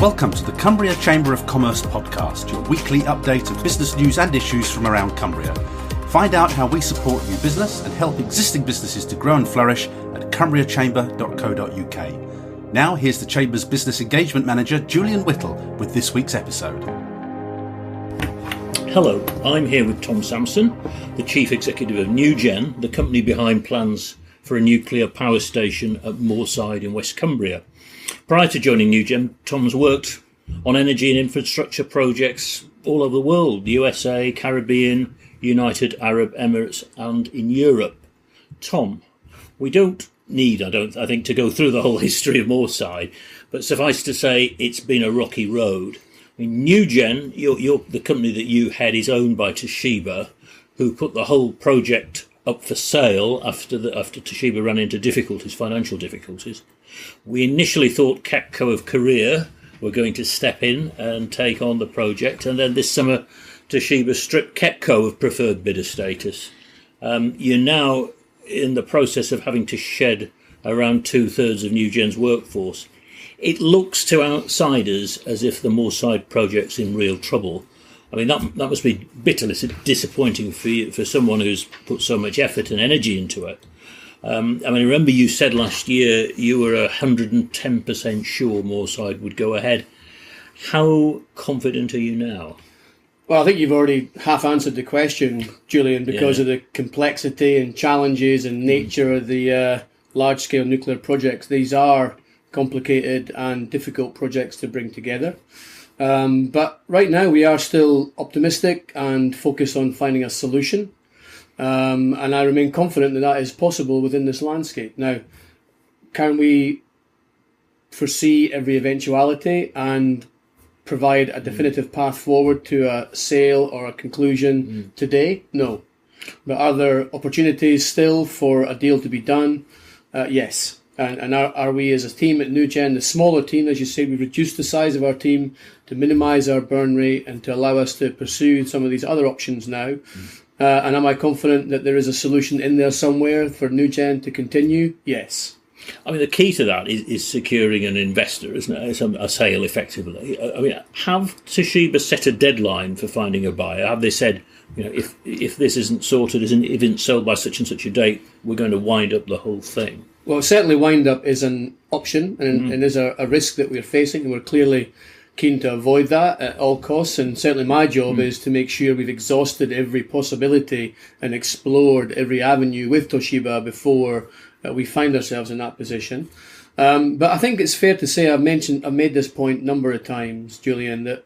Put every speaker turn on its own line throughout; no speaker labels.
Welcome to the Cumbria Chamber of Commerce podcast, your weekly update of business news and issues from around Cumbria. Find out how we support new business and help existing businesses to grow and flourish at cumbriachamber.co.uk. Now here's the Chamber's Business Engagement Manager, Julian Whittle, with this week's episode.
Hello, I'm here with Tom Samson, the Chief Executive of NuGen, the company behind plans for a nuclear power station at Moorside in West Cumbria. Prior to joining NuGen, Tom's worked on energy and infrastructure projects all over the world, the USA, Caribbean, United Arab Emirates and in Europe. Tom, we don't need, I think, to go through the whole history of Moorside, but suffice to say it's been a rocky road. I mean, NuGen, the company that you head, is owned by Toshiba, who put the whole project up for sale after Toshiba ran into financial difficulties. We initially thought Kepco of Korea were going to step in and take on the project, and then this summer Toshiba stripped Kepco of preferred bidder status. You're now in the process of having to shed around 2/3 of NuGen's workforce. It looks to outsiders as if the Moorside project's in real trouble. I mean, that must be bitterly disappointing for someone who's put so much effort and energy into it. I remember you said last year you were 110% sure Moorside would go ahead. How confident are you now?
Well, I think you've already half answered the question, Julian, because of the complexity and challenges and nature of the large-scale nuclear projects. These are complicated and difficult projects to bring together. But right now we are still optimistic and focused on finding a solution. And I remain confident that is possible within this landscape. Now, can we foresee every eventuality and provide a definitive path forward to a sale or a conclusion today? No. But are there opportunities still for a deal to be done? Yes. And are we as a team at NuGen, the smaller team, as you say, we've reduced the size of our team to minimise our burn rate and to allow us to pursue some of these other options now. And am I confident that there is a solution in there somewhere for NuGen to continue? Yes.
I mean, the key to that is securing an investor, isn't it? It's a sale, effectively. I mean, have Toshiba set a deadline for finding a buyer? Have they said, if this isn't sorted, if it isn't sold by such and such a date, we're going to wind up the whole thing?
Well, certainly wind up is an option and is a risk that we're facing, and we're clearly keen to avoid that at all costs. And certainly my job is to make sure we've exhausted every possibility and explored every avenue with Toshiba before we find ourselves in that position. But I think it's fair to say, I've made this point a number of times, Julian, that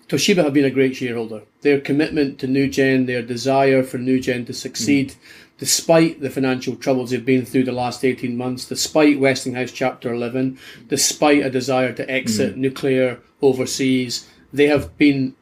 Toshiba have been a great shareholder. Their commitment to NuGen, their desire for NuGen to succeed, despite the financial troubles they've been through the last 18 months, despite Westinghouse Chapter 11, despite a desire to exit nuclear overseas, they have been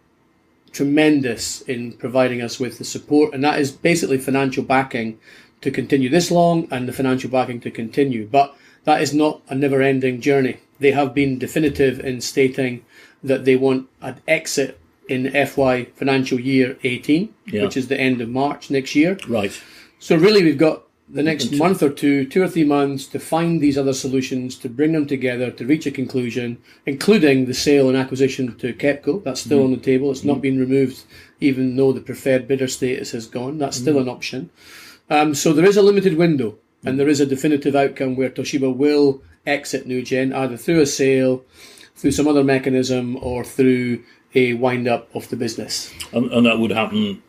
tremendous in providing us with the support, and that is basically financial backing to continue this long and the financial backing to continue. But that is not a never-ending journey. They have been definitive in stating that they want an exit in FY financial year 18, which is the end of March next year.
Right.
So really we've got the next month or 2 or 3 months to find these other solutions, to bring them together, to reach a conclusion, including the sale and acquisition to Kepco. That's still on the table. It's not been removed, even though the preferred bidder status has gone. That's still an option. So there is a limited window, and there is a definitive outcome where Toshiba will exit NuGen, either through a sale, through some other mechanism, or through a wind-up of the business.
And that would happen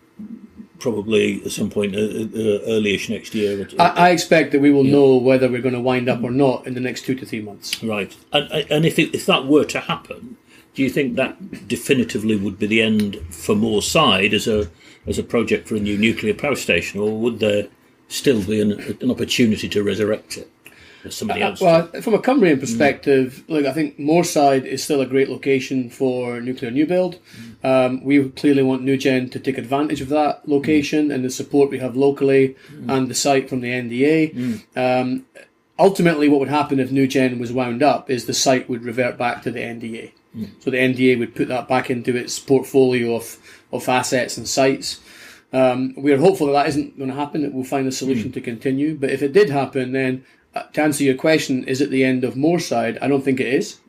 probably at some point early-ish next year.
I expect that we will know whether we're going to wind up or not in the next 2 to 3 months.
Right. And if that were to happen, do you think that definitively would be the end for Moorside as a project for a new nuclear power station, or would there still be an opportunity to resurrect it? Somebody else.
Well, from a Cumbrian perspective, look, I think Moorside is still a great location for nuclear new build. We clearly want NuGen to take advantage of that location and the support we have locally and the site from the NDA. Ultimately, what would happen if NuGen was wound up is the site would revert back to the NDA. So the NDA would put that back into its portfolio of assets and sites. We are hopeful that isn't going to happen, that we'll find a solution to continue. But if it did happen, then to answer your question, is it the end of Moorside? I don't think it is.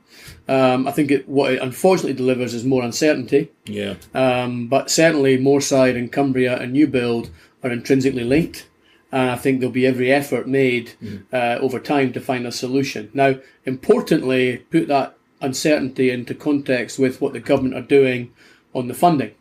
I think what it unfortunately delivers is more uncertainty.
Yeah.
But certainly Moorside and Cumbria and new build are intrinsically linked. And I think there'll be every effort made over time to find a solution. Now, importantly, put that uncertainty into context with what the government are doing on the funding.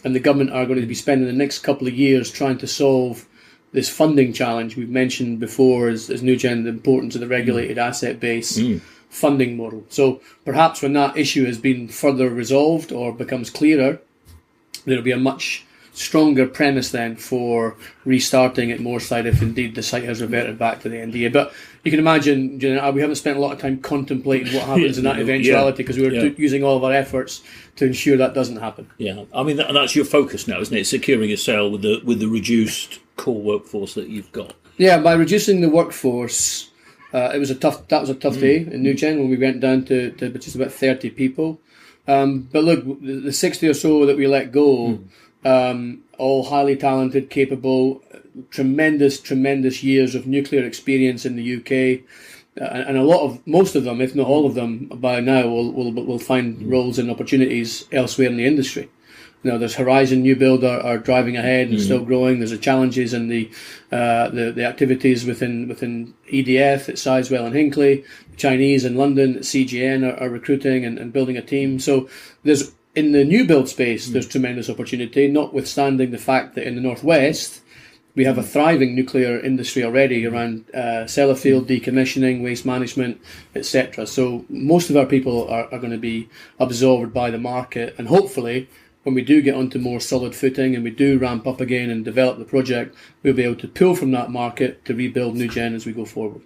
And the government are going to be spending the next couple of years trying to solve this funding challenge we've mentioned before as NuGen, the importance of the regulated asset base funding model. So perhaps when that issue has been further resolved or becomes clearer, there'll be a much stronger premise then for restarting at Moorside if indeed the site has reverted back to the NDA. But you can imagine, we haven't spent a lot of time contemplating what happens in that eventuality because we were using all of our efforts to ensure that doesn't happen.
Yeah, I mean that's your focus now, isn't it? Securing a sale with the reduced core workforce that you've got. Yeah,
by reducing the workforce, that was a tough day in NuGen when we went down to just about 30 people. But look, the 60 or so that we let go. All highly talented, capable, tremendous years of nuclear experience in the UK, and most of them, if not all of them, by now will find roles and opportunities elsewhere in the industry. Now, there's Horizon New Build are driving ahead and still growing. There's the challenges and the activities within EDF at Sizewell and Hinckley. The Chinese in London at CGN are recruiting and building a team. So there's in the new build space, there's tremendous opportunity, notwithstanding the fact that in the Northwest, we have a thriving nuclear industry already around Sellafield, decommissioning, waste management, etc. So most of our people are going to be absorbed by the market. And hopefully, when we do get onto more solid footing and we do ramp up again and develop the project, we'll be able to pull from that market to rebuild NuGen as we go forward.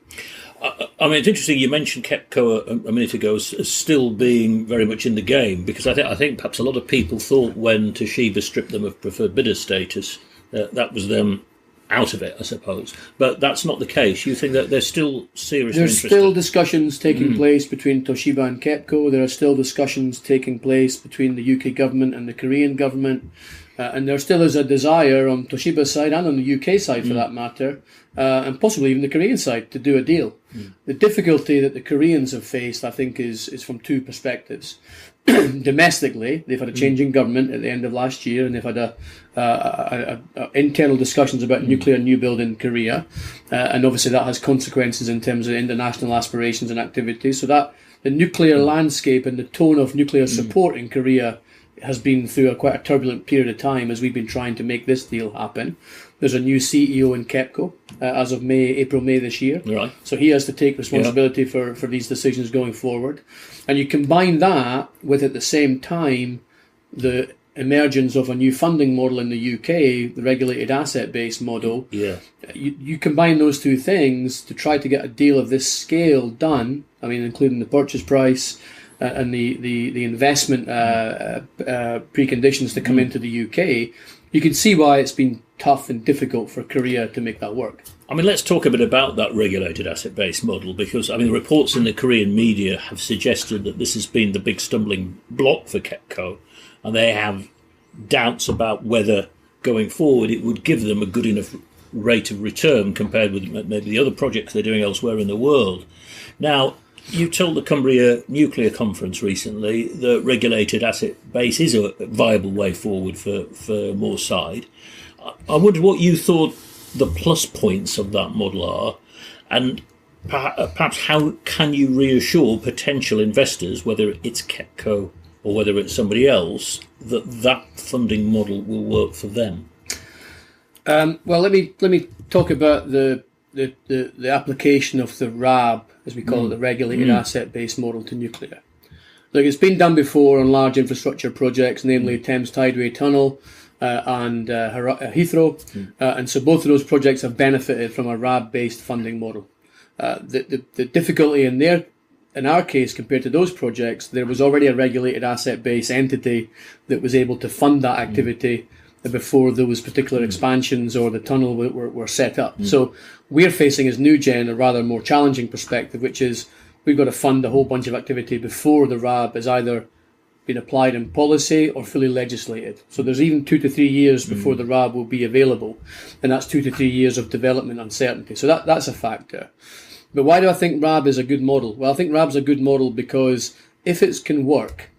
I mean, it's interesting you mentioned Kepco a minute ago as still being very much in the game, because I think perhaps a lot of people thought when Toshiba stripped them of preferred bidder status, that was them out of it, I suppose. But that's not the case. You think that there's still seriously interested?
There's still discussions taking place between Toshiba and Kepco. There are still discussions taking place between the UK government and the Korean government. And there still is a desire on Toshiba's side and on the UK side, for that matter, and possibly even the Korean side, to do a deal. The difficulty that the Koreans have faced, I think, is from two perspectives. Domestically, they've had a change in government at the end of last year, and they've had internal discussions about nuclear new build in Korea, and obviously that has consequences in terms of international aspirations and activities. So that the nuclear landscape and the tone of nuclear support in Korea has been through quite a turbulent period of time as we've been trying to make this deal happen. There's a new CEO in Kepco as of April-May this year.
Right.
So he has to take responsibility for these decisions going forward. And you combine that with, at the same time, the emergence of a new funding model in the UK, the regulated asset-based model.
Yeah.
You combine those two things to try to get a deal of this scale done, I mean, including the purchase price, and the investment preconditions to come into the UK, you can see why it's been tough and difficult for Korea to make that work.
I mean, let's talk a bit about that regulated asset-based model, because, I mean, the reports in the Korean media have suggested that this has been the big stumbling block for Kepco, and they have doubts about whether, going forward, it would give them a good enough rate of return compared with maybe the other projects they're doing elsewhere in the world. Now, you told the Cumbria Nuclear Conference recently that regulated asset base is a viable way forward for Moorside. I wondered what you thought the plus points of that model are, and perhaps how can you reassure potential investors, whether it's Kepco or whether it's somebody else, that funding model will work for them?
Well, let me talk about the application of the RAB, as we call it, the regulated asset-based model to nuclear. Look, it's been done before on large infrastructure projects, namely Thames Tideway Tunnel and Heathrow, and so both of those projects have benefited from a RAB-based funding model. The difficulty in our case, compared to those projects, there was already a regulated asset-based entity that was able to fund that activity before those particular expansions or the tunnel were set up. So we're facing as NuGen a rather more challenging perspective, which is we've got to fund a whole bunch of activity before the RAB has either been applied in policy or fully legislated. So there's even 2 to 3 years before the RAB will be available, and that's 2 to 3 years of development uncertainty. So that's a factor. But why do I think RAB is a good model? Well, I think RAB's a good model because if it can work,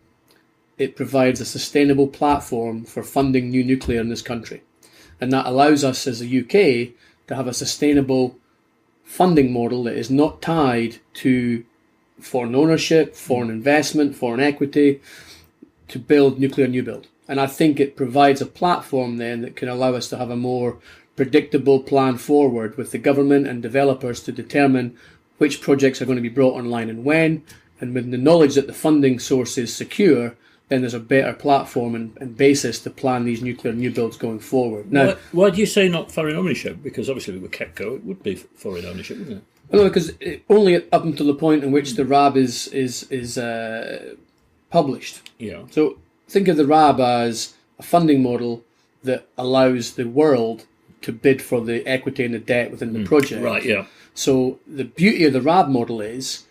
it provides a sustainable platform for funding new nuclear in this country. And that allows us as the UK to have a sustainable funding model that is not tied to foreign ownership, foreign investment, foreign equity, to build nuclear new build. And I think it provides a platform then that can allow us to have a more predictable plan forward with the government and developers to determine which projects are going to be brought online and when. And with the knowledge that the funding source is secure, then there's a better platform and basis to plan these nuclear new builds going forward. Now,
why do you say not foreign ownership? Because obviously with Kepco, it would be foreign ownership, wouldn't it?
Well, no, because only up until the point in which the RAB is published.
Yeah.
So think of the RAB as a funding model that allows the world to bid for the equity and the debt within the project.
Right, yeah.
So the beauty of the RAB model is,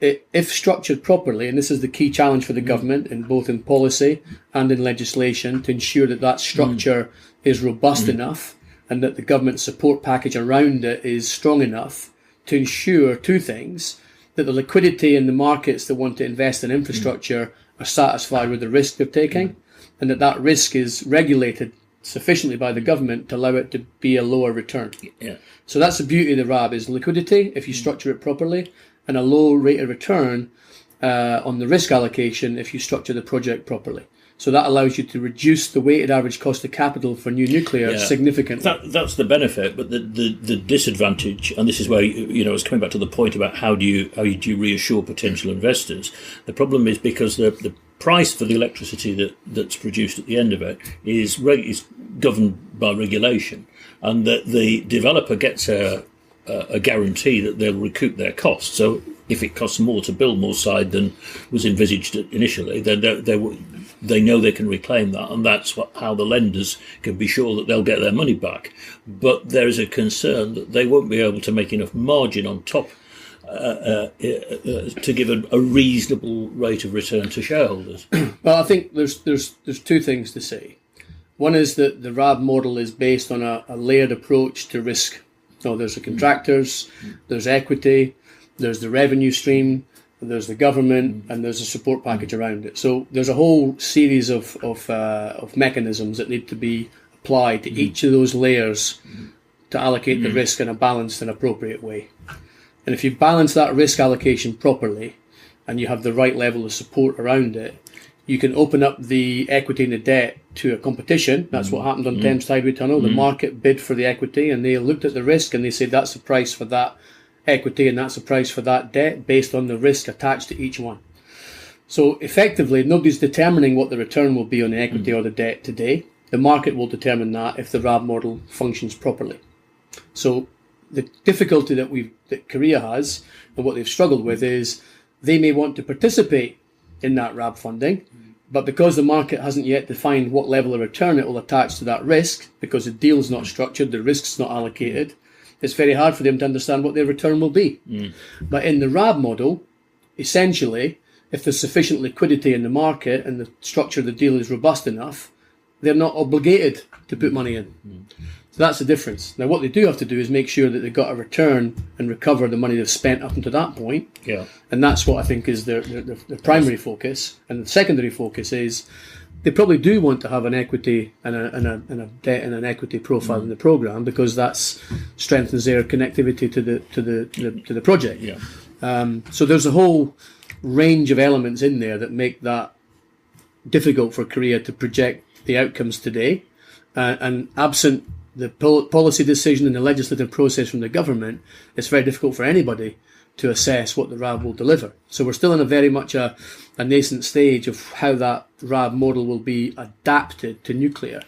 if structured properly, and this is the key challenge for the government in both in policy and in legislation, to ensure that that structure is robust enough and that the government support package around it is strong enough to ensure two things: that the liquidity in the markets that want to invest in infrastructure are satisfied with the risk they're taking, and that risk is regulated sufficiently by the government to allow it to be a lower return.
Yeah.
So that's the beauty of the RAB, is liquidity, if you structure it properly, and a low rate of return on the risk allocation if you structure the project properly. So that allows you to reduce the weighted average cost of capital for new nuclear significantly.
That's the benefit, but the disadvantage, and this is where I was coming back to the point about how do you reassure potential investors. The problem is because the price for the electricity that's produced at the end of it is governed by regulation, and that the developer gets a guarantee that they'll recoup their costs. So if it costs more to build Moorside than was envisaged initially, then they know they can reclaim that, and that's how the lenders can be sure that they'll get their money back. But there is a concern that they won't be able to make enough margin on top to give a reasonable rate of return to shareholders.
Well, I think there's two things to say. One is that the RAB model is based on a layered approach to risk. So there's the contractors, there's equity, there's the revenue stream, there's the government, and there's a support package around it. So there's a whole series of mechanisms that need to be applied to each of those layers to allocate the risk in a balanced and appropriate way. And if you balance that risk allocation properly and you have the right level of support around it, you can open up the equity and the debt to a competition. That's what happened on Thames Tideway Tunnel. The market bid for the equity and they looked at the risk and they said that's the price for that equity and that's the price for that debt based on the risk attached to each one. So effectively, nobody's determining what the return will be on the equity or the debt today. The market will determine that if the RAB model functions properly. So the difficulty that Korea has and what they've struggled with is they may want to participate in that RAB funding, but because the market hasn't yet defined what level of return it will attach to that risk, because the deal's not structured, the risk's not allocated, it's very hard for them to understand what their return will be. But in the RAB model, essentially, if there's sufficient liquidity in the market and the structure of the deal is robust enough, they're not obligated to put money in. So that's the difference. Now, what they do have to do is make sure that they've got a return and recover the money they've spent up until that point. Yeah. And that's what I think is their primary focus. And the secondary focus is they probably do want to have an equity and a debt and an equity profile in the programme, because that strengthens their connectivity to the project. Yeah. So there's a whole range of elements in there that make that difficult for Korea to project the outcomes today. And absent the policy decision and the legislative process from the government, it's very difficult for anybody to assess what the RAB will deliver. So we're still in a very much a nascent stage of how that RAB model will be adapted to nuclear.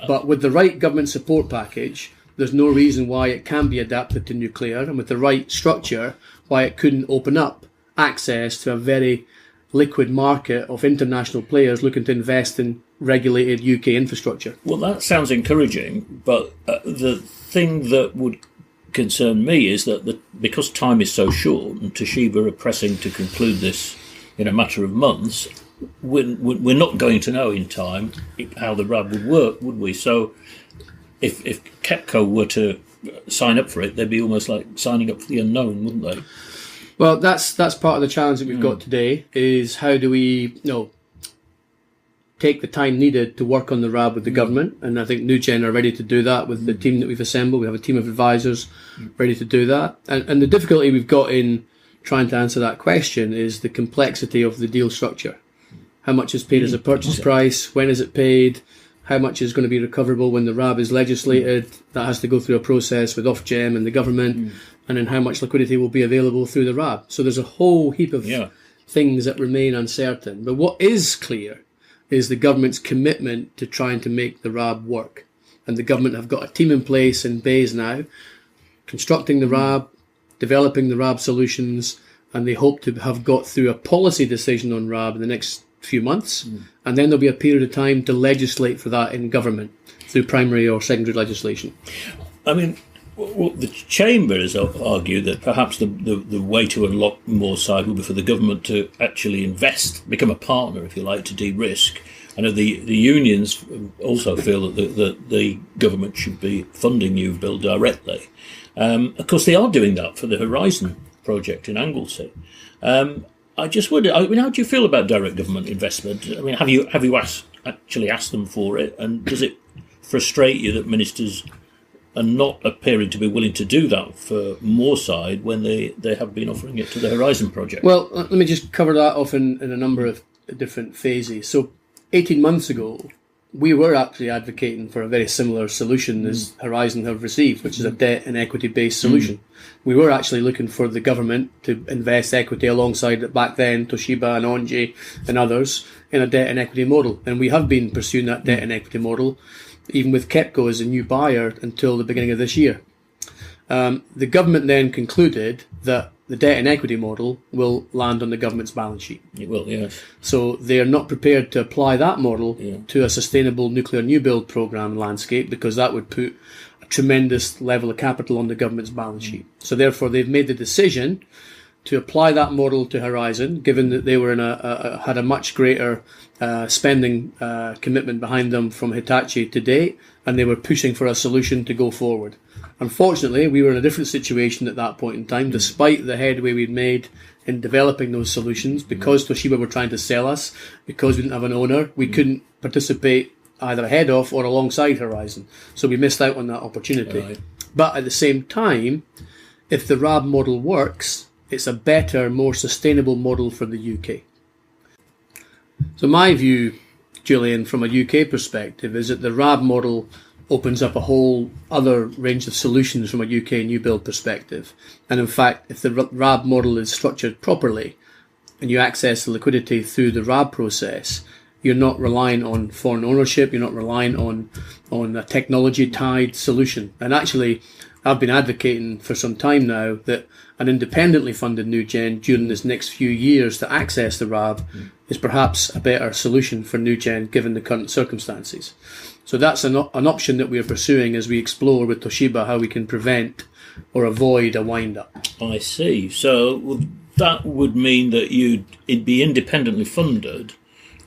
But with the right government support package, there's no reason why it can be adapted to nuclear, and with the right structure, why it couldn't open up access to a very liquid market of international players looking to invest in regulated UK infrastructure.
Well, that sounds encouraging, but the thing that would concern me is that because time is so short and Toshiba are pressing to conclude this in a matter of months, we're not going to know in time how the RAB would work, would we? So if Kepco were to sign up for it, they'd be almost like signing up for the unknown, wouldn't they?
Well, that's part of the challenge that we've got today, is how do we take the time needed to work on the RAB with the government. And I think NuGen are ready to do that with the team that we've assembled. We have a team of advisors ready to do that. And the difficulty we've got in trying to answer that question is the complexity of the deal structure. How much is paid as a purchase price? When is it paid? How much is going to be recoverable when the RAB is legislated? That has to go through a process with Ofgem and the government. And then how much liquidity will be available through the RAB. So there's a whole heap of things that remain uncertain. But what is clear is the government's commitment to trying to make the RAB work. And the government have got a team in place in Bays now, constructing the RAB, developing the RAB solutions, and they hope to have got through a policy decision on RAB in the next few months. And then there'll be a period of time to legislate for that in government through primary or secondary legislation.
I mean, well, the Chamber has argued that perhaps the way to unlock Moorside will be for the government to actually invest, become a partner, if you like, to de-risk. I know the unions also feel that the government should be funding new build directly. Of course, they are doing that for the Horizon project in Anglesey. I just wonder, I mean, how do you feel about direct government investment? I mean, have you actually asked them for it? And does it frustrate you that ministers are not appearing to be willing to do that for Moorside when they have been offering it to the Horizon project?
Well, let me just cover that off in a number of different phases. So 18 months ago, we were actually advocating for a very similar solution as Horizon have received, which is a debt and equity-based solution. We were actually looking for the government to invest equity alongside, back then, Toshiba and Onji and others, in a debt and equity model. And we have been pursuing that debt and equity model, even with Kepco as a new buyer, until the beginning of this year. The government then concluded that the debt and equity model will land on the government's balance sheet.
It will, yes.
So they are not prepared to apply that model to a sustainable nuclear new build programme landscape, because that would put a tremendous level of capital on the government's balance sheet. So therefore they've made the decision to apply that model to Horizon, given that they were had a much greater spending commitment behind them from Hitachi to date, and they were pushing for a solution to go forward. Unfortunately, we were in a different situation at that point in time, despite the headway we'd made in developing those solutions. Because Toshiba were trying to sell us, because we didn't have an owner, we couldn't participate either ahead of or alongside Horizon. So we missed out on that opportunity. Right. But at the same time, if the RAB model works, it's a better, more sustainable model for the UK. So my view, Julian, from a UK perspective, is that the RAB model opens up a whole other range of solutions from a UK new build perspective. And in fact, if the RAB model is structured properly and you access the liquidity through the RAB process, you're not relying on foreign ownership, you're not relying on a technology-tied solution. And actually, I've been advocating for some time now that an independently funded NuGen during this next few years to access the RAB is perhaps a better solution for NuGen given the current circumstances. So that's an option that we are pursuing as we explore with Toshiba how we can prevent or avoid a wind-up.
I see. So that would mean that it'd be independently funded,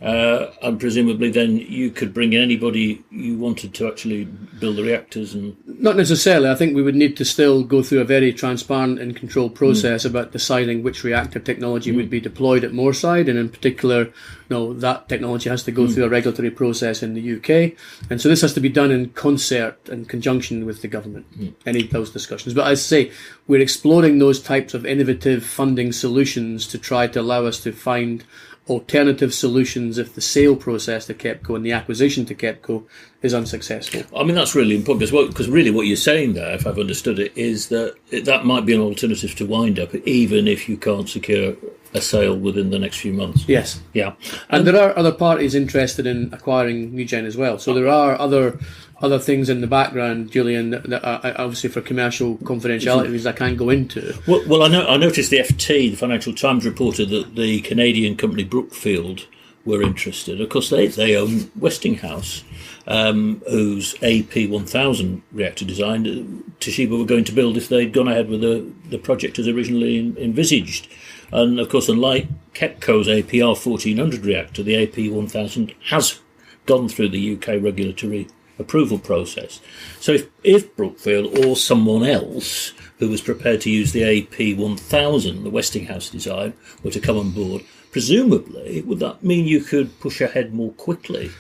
and presumably then you could bring in anybody you wanted to actually build the reactors. And
not necessarily. I think we would need to still go through a very transparent and controlled process about deciding which reactor technology would be deployed at Moorside, and in particular, that technology has to go through a regulatory process in the UK, and so this has to be done in concert and conjunction with the government. Any of those discussions. But as I say, we're exploring those types of innovative funding solutions to try to allow us to find alternative solutions if the sale process to Kepco and the acquisition to Kepco is unsuccessful.
I mean, that's really important because really what you're saying there, if I've understood it, is that that might be an alternative to wind up, even if you can't secure a sale within the next few months.
Yes.
Yeah.
And there are other parties interested in acquiring NuGen as well. So there are other things in the background, Julian, that obviously for commercial confidentiality reasons I can't go into.
Well, I noticed the FT, the Financial Times, reported that the Canadian company Brookfield were interested. Of course, they own Westinghouse, whose AP1000 reactor design Toshiba were going to build if they'd gone ahead with the project as originally envisaged. And of course, unlike Kepco's APR 1400 reactor, the AP1000 has gone through the UK regulatory approval process. So if Brookfield or someone else who was prepared to use the AP1000, the Westinghouse design, were to come on board, presumably, would that mean you could push ahead more quickly?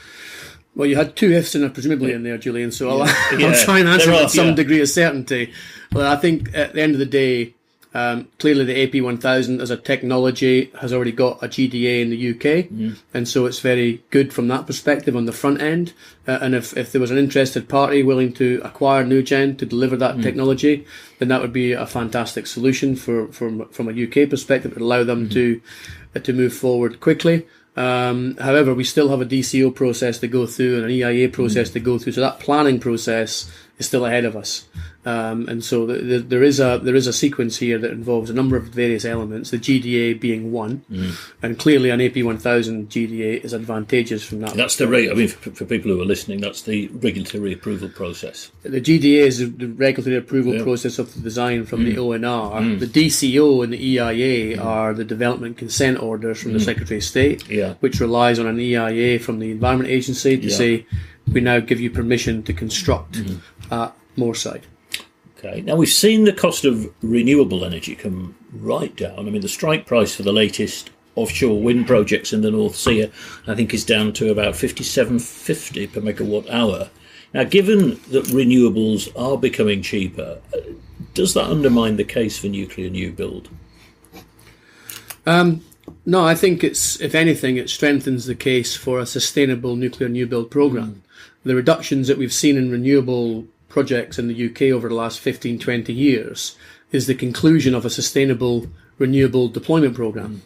Well, you had two ifs and presumably in there, Julian, so I'll try and answer with some degree of certainty. Well, I think at the end of the day, clearly the AP1000 as a technology has already got a GDA in the UK, and so it's very good from that perspective on the front end. And if there was an interested party willing to acquire NuGen to deliver that technology, then that would be a fantastic solution from a UK perspective. It would allow them to move forward quickly. However, we still have a DCO process to go through and an EIA process to go through, so that planning process is still ahead of us. And so there is a sequence here that involves a number of various elements, the GDA being one, and clearly an AP1000 GDA is advantageous from that.
That's for people who are listening, that's the regulatory approval process.
The GDA is the regulatory approval process of the design from the ONR. The DCO and the EIA are the development consent orders from the Secretary of State, which relies on an EIA from the Environment Agency to say, we now give you permission to construct at Moorside.
Okay. Now, we've seen the cost of renewable energy come right down. I mean, the strike price for the latest offshore wind projects in the North Sea, I think, is down to about 57.50 per megawatt hour. Now, given that renewables are becoming cheaper, does that undermine the case for nuclear new build?
No, I think if anything, it strengthens the case for a sustainable nuclear new build programme. The reductions that we've seen in renewable projects in the UK over the last 15, 20 years is the conclusion of a sustainable renewable deployment programme.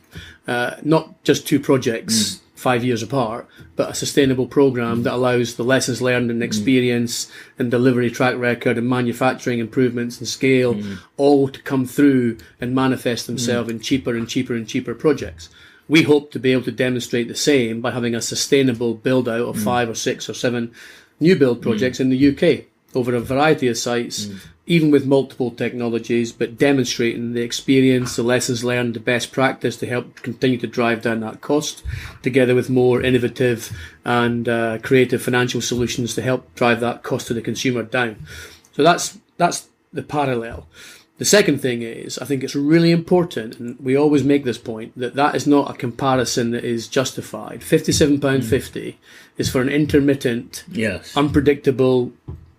Not just two projects 5 years apart, but a sustainable programme that allows the lessons learned and experience and delivery track record and manufacturing improvements and scale all to come through and manifest themselves in cheaper and cheaper and cheaper projects. We hope to be able to demonstrate the same by having a sustainable build out of 5 or 6 or 7 new build projects in the UK over a variety of sites, even with multiple technologies, but demonstrating the experience, the lessons learned, the best practice to help continue to drive down that cost, together with more innovative and creative financial solutions to help drive that cost to the consumer down. So that's the parallel. The second thing is, I think it's really important, and we always make this point, that is not a comparison that is justified. £57.50 is for an intermittent, unpredictable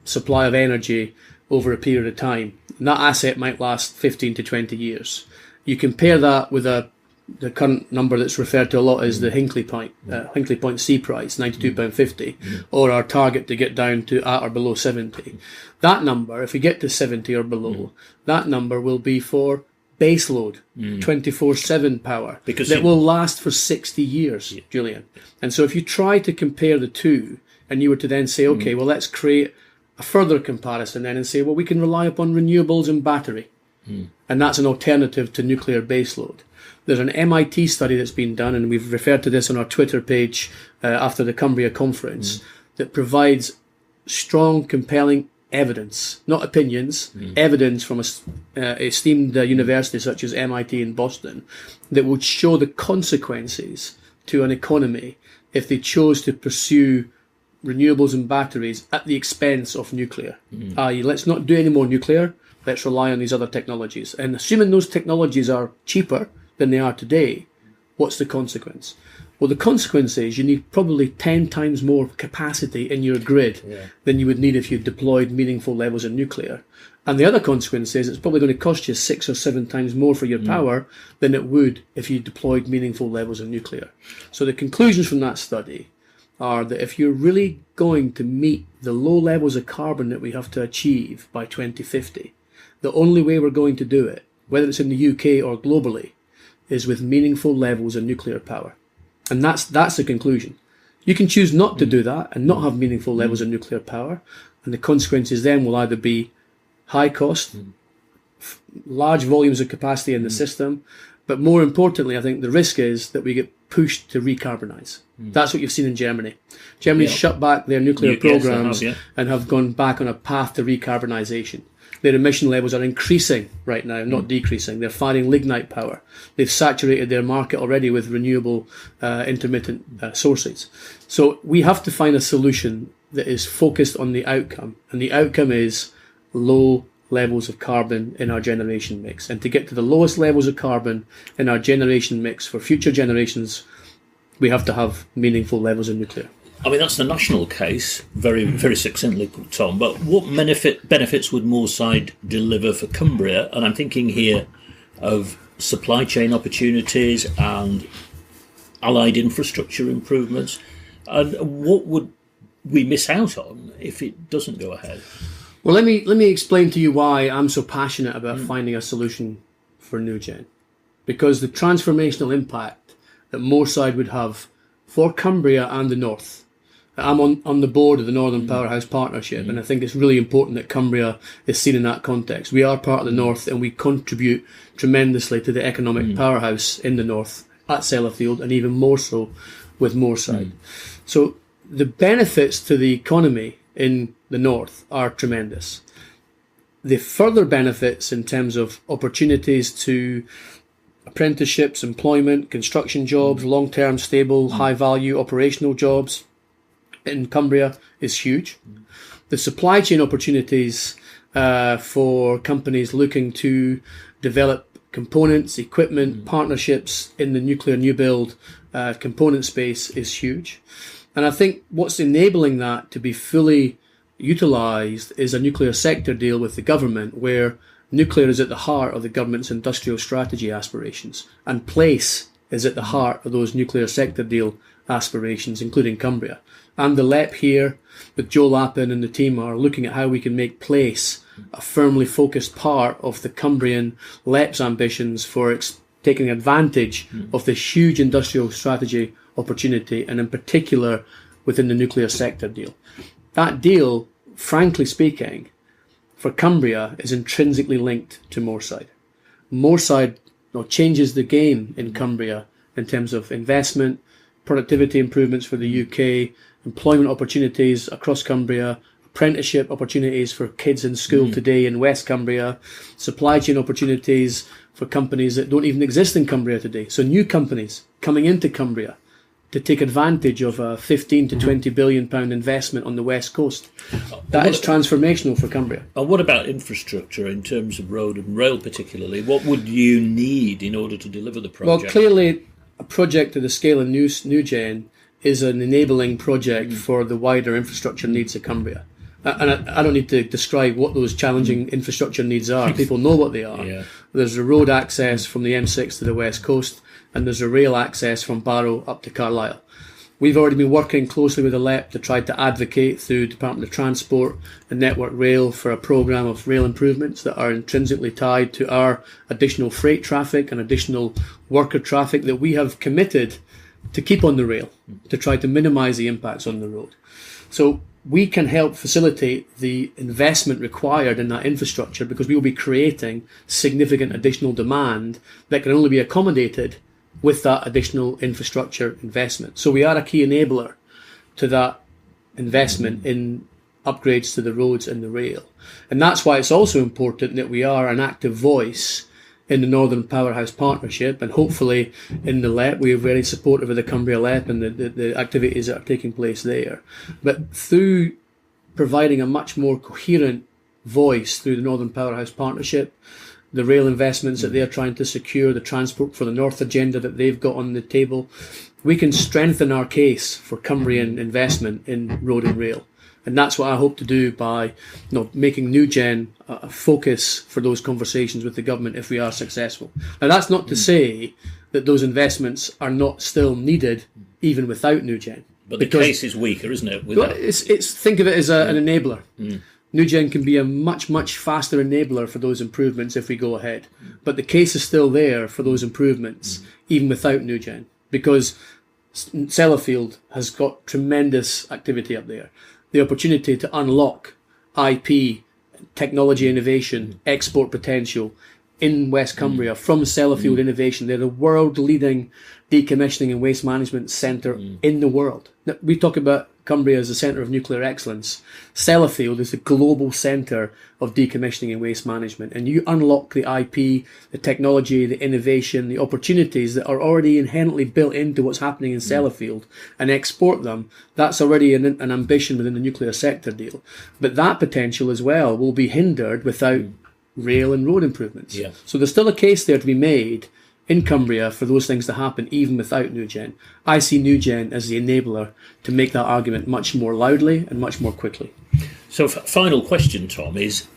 supply of energy over a period of time. And that asset might last 15 to 20 years. You compare that with the current number that's referred to a lot as the Hinkley Point C price, £92.50, or our target to get down to at or below 70. That number, if we get to 70 or below, that number will be for baseload, 24/7 power, because that will last for 60 years, Julian. And so if you try to compare the two, and you were to then say, okay, well, let's create a further comparison then and say, well, we can rely upon renewables and battery. And that's an alternative to nuclear baseload. There's an MIT study that's been done, and we've referred to this on our Twitter page after the Cumbria conference, that provides strong, compelling evidence, not opinions, evidence from a esteemed university such as MIT in Boston, that would show the consequences to an economy if they chose to pursue renewables and batteries at the expense of nuclear. I.e., let's not do any more nuclear, let's rely on these other technologies. And assuming those technologies are cheaper than they are today, what's the consequence? Well, the consequence is you need probably 10 times more capacity in your grid than you would need if you deployed meaningful levels of nuclear. And the other consequence is it's probably going to cost you 6 or 7 times more for your power than it would if you deployed meaningful levels of nuclear. So the conclusions from that study are that if you're really going to meet the low levels of carbon that we have to achieve by 2050, the only way we're going to do it, whether it's in the UK or globally, is with meaningful levels of nuclear power. And that's the conclusion. You can choose not to do that and not have meaningful levels of nuclear power, and the consequences then will either be high cost, large volumes of capacity in the system, but more importantly, I think the risk is that we get pushed to recarbonize. That's what you've seen in Germany. Germany's shut back their nuclear programs and have gone back on a path to recarbonization. Their emission levels are increasing right now, not decreasing. They're firing lignite power. They've saturated their market already with renewable intermittent sources. So we have to find a solution that is focused on the outcome. And the outcome is low levels of carbon in our generation mix. And to get to the lowest levels of carbon in our generation mix for future generations, we have to have meaningful levels of nuclear.
I mean, that's the national case, very, very succinctly put, Tom. But what benefits would Moorside deliver for Cumbria? And I'm thinking here of supply chain opportunities and allied infrastructure improvements. And what would we miss out on if it doesn't go ahead?
Well, let me explain to you why I'm so passionate about finding a solution for NuGen. Because the transformational impact that Moorside would have for Cumbria and the North. I'm on the board of the Northern Powerhouse Partnership, and I think it's really important that Cumbria is seen in that context. We are part of the North, and we contribute tremendously to the economic powerhouse in the North at Sellafield, and even more so with Moorside. So the benefits to the economy in the North are tremendous. The further benefits in terms of opportunities to apprenticeships, employment, construction jobs, long-term, stable, high-value operational jobs in Cumbria is huge. The supply chain opportunities for companies looking to develop components, equipment, partnerships in the nuclear new build component space is huge. And I think what's enabling that to be fully utilised is a nuclear sector deal with the government, where nuclear is at the heart of the government's industrial strategy aspirations, and place is at the heart of those nuclear sector deal aspirations, including Cumbria. And the LEP here, with Joe Lappin and the team, are looking at how we can make place a firmly focused part of the Cumbrian LEP's ambitions for taking advantage of this huge industrial strategy opportunity, and in particular within the nuclear sector deal. That deal, frankly speaking, for Cumbria is intrinsically linked to Moorside. Moorside changes the game in Cumbria in terms of investment, productivity improvements for the UK, employment opportunities across Cumbria, apprenticeship opportunities for kids in school today in West Cumbria, supply chain opportunities for companies that don't even exist in Cumbria today. So new companies coming into Cumbria to take advantage of a 15 to 20 billion pound investment on the west coast. That is transformational for Cumbria.
And what about infrastructure in terms of road and rail particularly? What would you need in order to deliver the project?
Well, clearly a project of the scale of NuGen is an enabling project for the wider infrastructure needs of Cumbria. And I don't need to describe what those challenging infrastructure needs are. People know what they are. Yeah. There's a road access from the M6 to the west coast, and there's a rail access from Barrow up to Carlisle. We've already been working closely with the LEP to try to advocate through Department of Transport and Network Rail for a programme of rail improvements that are intrinsically tied to our additional freight traffic and additional worker traffic that we have committed to keep on the rail, to try to minimise the impacts on the road. So we can help facilitate the investment required in that infrastructure, because we will be creating significant additional demand that can only be accommodated with that additional infrastructure investment. So we are a key enabler to that investment in upgrades to the roads and the rail. And that's why it's also important that we are an active voice in the Northern Powerhouse Partnership, and hopefully in the LEP. We are very supportive of the Cumbria LEP and the activities that are taking place there. But through providing a much more coherent voice through the Northern Powerhouse Partnership, the rail investments that they're trying to secure, the Transport for the North agenda that they've got on the table, we can strengthen our case for Cumbrian investment in road and rail. And that's what I hope to do by making NuGen a focus for those conversations with the government if we are successful. Now, that's not to say that those investments are not still needed even without NuGen.
But the case is weaker, isn't it?
Well, think of it as an enabler. NuGen can be a much, much faster enabler for those improvements if we go ahead. But the case is still there for those improvements, even without NuGen, because Sellafield has got tremendous activity up there. The opportunity to unlock IP, technology innovation, export potential in West Cumbria from Sellafield Innovation. They're the world-leading decommissioning and waste management centre in the world. Now, we talk about Cumbria as a centre of nuclear excellence. Sellafield is the global centre of decommissioning and waste management. And you unlock the IP, the technology, the innovation, the opportunities that are already inherently built into what's happening in Sellafield and export them. That's already an ambition within the nuclear sector deal. But that potential as well will be hindered without rail and road improvements.
Yeah.
So there's still a case there to be made in Cumbria for those things to happen even without NuGen. I see NuGen as the enabler to make that argument much more loudly and much more quickly.
So final question, Tom, is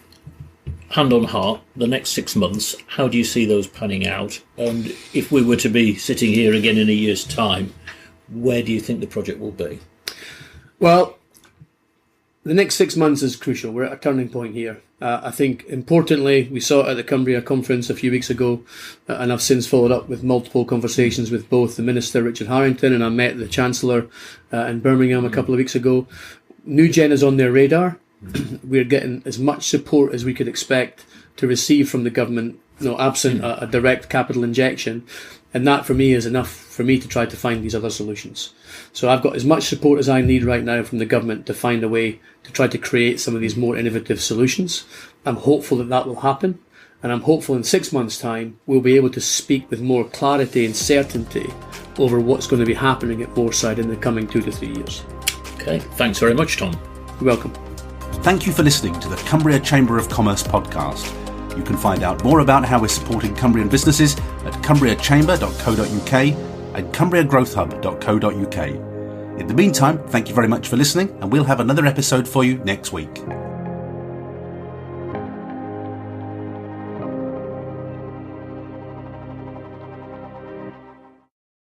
hand on heart, the next 6 months, how do you see those panning out? And if we were to be sitting here again in a year's time, where do you think the project will be?
Well, the next 6 months is crucial. We're at a turning point here. I think, importantly, we saw it at the Cumbria conference a few weeks ago, and I've since followed up with multiple conversations with both the Minister, Richard Harrington, and I met the Chancellor in Birmingham a couple of weeks ago. NuGen is on their radar. We're getting as much support as we could expect to receive from the government, absent a direct capital injection. And that, for me, is enough for me to try to find these other solutions. So I've got as much support as I need right now from the government to find a way to try to create some of these more innovative solutions. I'm hopeful that that will happen. And I'm hopeful in 6 months' time, we'll be able to speak with more clarity and certainty over what's going to be happening at Moorside in the coming 2 to 3 years.
Okay, thanks very much, Tom.
You're welcome.
Thank you for listening to the Cumbria Chamber of Commerce podcast. You can find out more about how we're supporting Cumbrian businesses at cumbriachamber.co.uk and cumbriagrowthhub.co.uk. In the meantime, thank you very much for listening, and we'll have another episode for you next week.